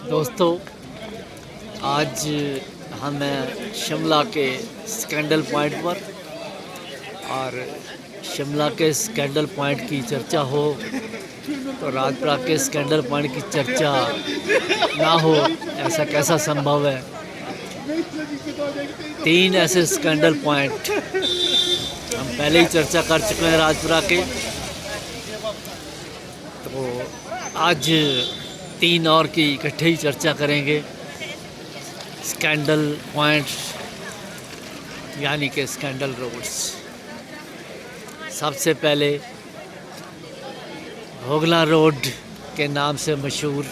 दोस्तों, आज हम हैं शिमला के स्कैंडल पॉइंट पर। और शिमला के स्कैंडल पॉइंट की चर्चा हो तो राजपुरा के स्कैंडल पॉइंट की चर्चा ना हो, ऐसा कैसा संभव है। 3 ऐसे स्कैंडल पॉइंट हम पहले ही चर्चा कर चुके हैं राजपुरा के, तो आज 3 और की इकट्ठे ही चर्चा करेंगे। स्कैंडल पॉइंट्स यानी कि स्कैंडल रोड्स। सबसे पहले भोगला रोड के नाम से मशहूर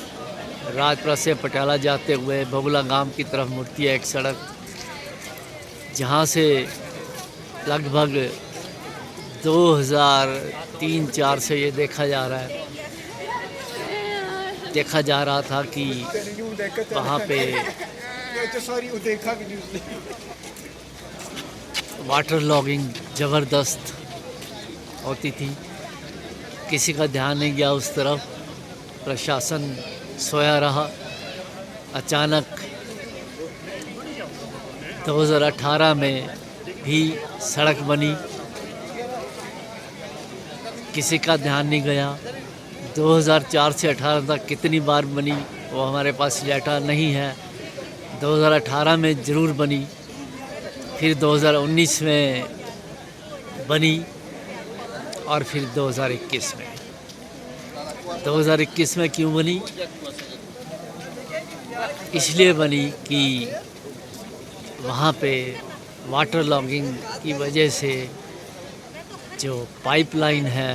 राजपुरा से पटियाला जाते हुए भोगला गांव की तरफ मुड़ती है एक सड़क, जहां से लगभग 2003-04 से ये देखा जा रहा था कि वहाँ पे वाटर लॉगिंग ज़बरदस्त होती थी। किसी का ध्यान नहीं गया उस तरफ, प्रशासन सोया रहा। अचानक 2018 में भी सड़क बनी, किसी का ध्यान नहीं गया। 2004 से 18 तक कितनी बार बनी वो हमारे पास डाटा नहीं है। 2018 में ज़रूर बनी, फिर 2019 में बनी और फिर 2021 में। 2021 में क्यों बनी? इसलिए बनी कि वहाँ पे वाटर लॉगिंग की वजह से जो पाइपलाइन है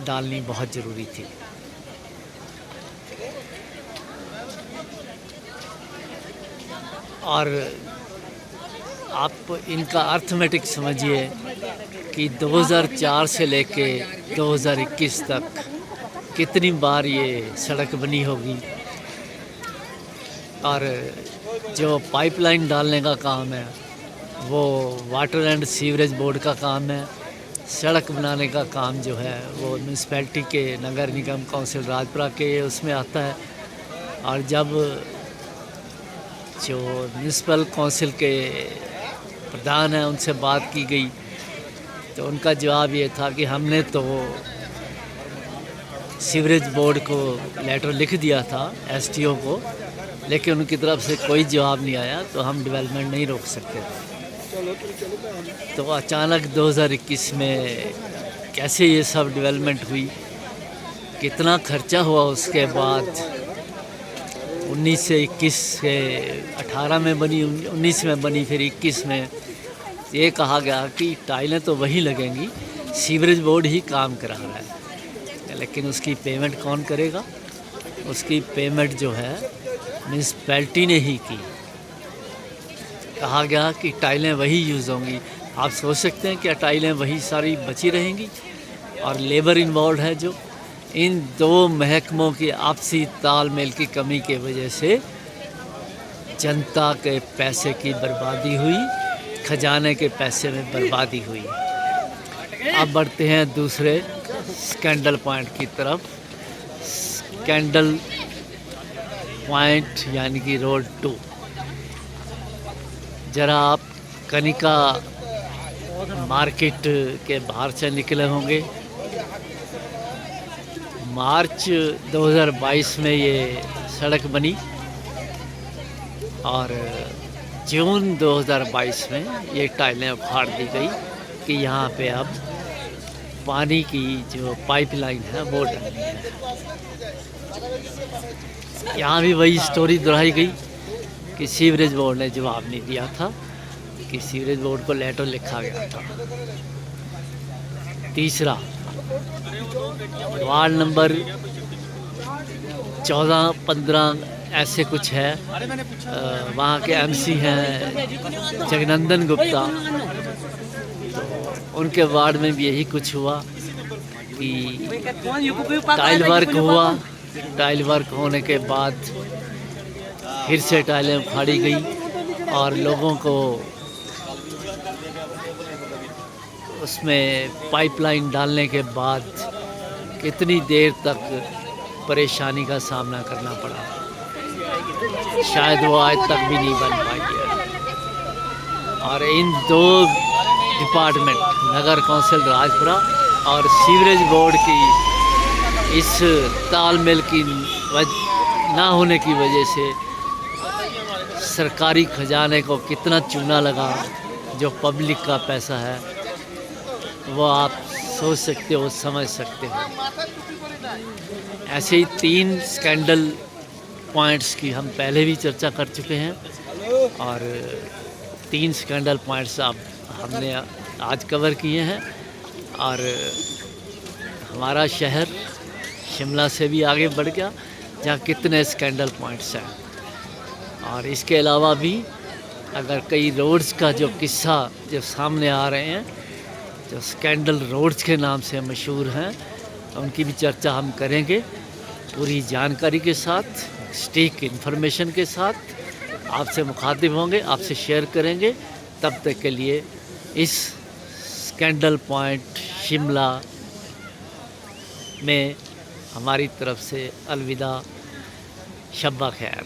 डालनी बहुत ज़रूरी थी। और आप इनका अर्थमेटिक समझिए कि 2004 से लेके 2021 तक कितनी बार ये सड़क बनी होगी। और जो पाइपलाइन डालने का काम है वो वाटर एंड सीवरेज बोर्ड का काम है। सड़क बनाने का काम जो है वो म्यूनसिपैलिटी के नगर निगम कौंसिल राजपुरा के उसमें आता है। और जब जो म्यूनसिपल कौंसिल के प्रधान हैं उनसे बात की गई तो उनका जवाब ये था कि हमने तो सीवरेज बोर्ड को लेटर लिख दिया था एसटीओ को, लेकिन उनकी तरफ से कोई जवाब नहीं आया, तो हम डेवलपमेंट नहीं रोक सकते थे। तो अचानक 2021 में कैसे ये सब डेवलपमेंट हुई, कितना खर्चा हुआ उसके बाद 19 से 21 से 18 में बनी, 19 में बनी, फिर 21 में ये कहा गया कि टाइलें तो वही लगेंगी, सीवरेज बोर्ड ही काम करा रहा है, लेकिन उसकी पेमेंट कौन करेगा? उसकी पेमेंट जो है म्यूनसिपैलिटी ने ही की। कहा गया कि टाइलें वही यूज़ होंगी। आप सोच सकते हैं क्या टाइलें वही सारी बची रहेंगी? और लेबर इन्वॉल्व है जो, इन 2 महकमों की आपसी तालमेल की कमी की वजह से जनता के पैसे की बर्बादी हुई, खजाने के पैसे में बर्बादी हुई। अब बढ़ते हैं दूसरे स्कैंडल पॉइंट की तरफ। स्कैंडल पॉइंट यानी कि रोड 2। ज़रा आप कनिका मार्केट के बाहर से निकले होंगे। मार्च 2022 में ये सड़क बनी और जून 2022 में ये टाइलें उखाड़ दी गई कि यहाँ पे अब पानी की जो पाइपलाइन है वो डालनी है। यहाँ भी वही स्टोरी दोहराई गई कि सीवरेज बोर्ड ने जवाब नहीं दिया था, कि सीवरेज बोर्ड को लेटर लिखा गया था। तीसरा, वार्ड नंबर 14-15 ऐसे कुछ है, वहाँ के एमसी हैं जगनंदन गुप्ता, तो उनके वार्ड में भी यही कुछ हुआ कि टाइल वर्क हुआ। टाइल वर्क होने के बाद फिर से टाइलें उखाड़ी गई और लोगों को उसमें पाइपलाइन डालने के बाद कितनी देर तक परेशानी का सामना करना पड़ा, शायद वो आज तक भी नहीं बन पाई है। और इन दो डिपार्टमेंट, नगर कौंसिल राजपुरा और सीवरेज बोर्ड की इस तालमेल की ना होने की वजह से सरकारी खजाने को कितना चूना लगा। जो पब्लिक का पैसा है वो आप सोच सकते हो, समझ सकते हो। ऐसे ही 3 स्कैंडल पॉइंट्स की हम पहले भी चर्चा कर चुके हैं और 3 स्कैंडल पॉइंट्स अब हमने आज कवर किए हैं। और हमारा शहर शिमला से भी आगे बढ़ गया, जहाँ कितने स्कैंडल पॉइंट्स हैं। और इसके अलावा भी अगर कई रोड्स का जो किस्सा जो सामने आ रहे हैं, जो स्कैंडल रोड्स के नाम से मशहूर हैं, उनकी भी चर्चा हम करेंगे पूरी जानकारी के साथ, सटीक इन्फॉर्मेशन के साथ आपसे मुखातिब होंगे, आपसे शेयर करेंगे। तब तक के लिए इस स्कैंडल पॉइंट शिमला में हमारी तरफ से अलविदा, शब्बा खैर।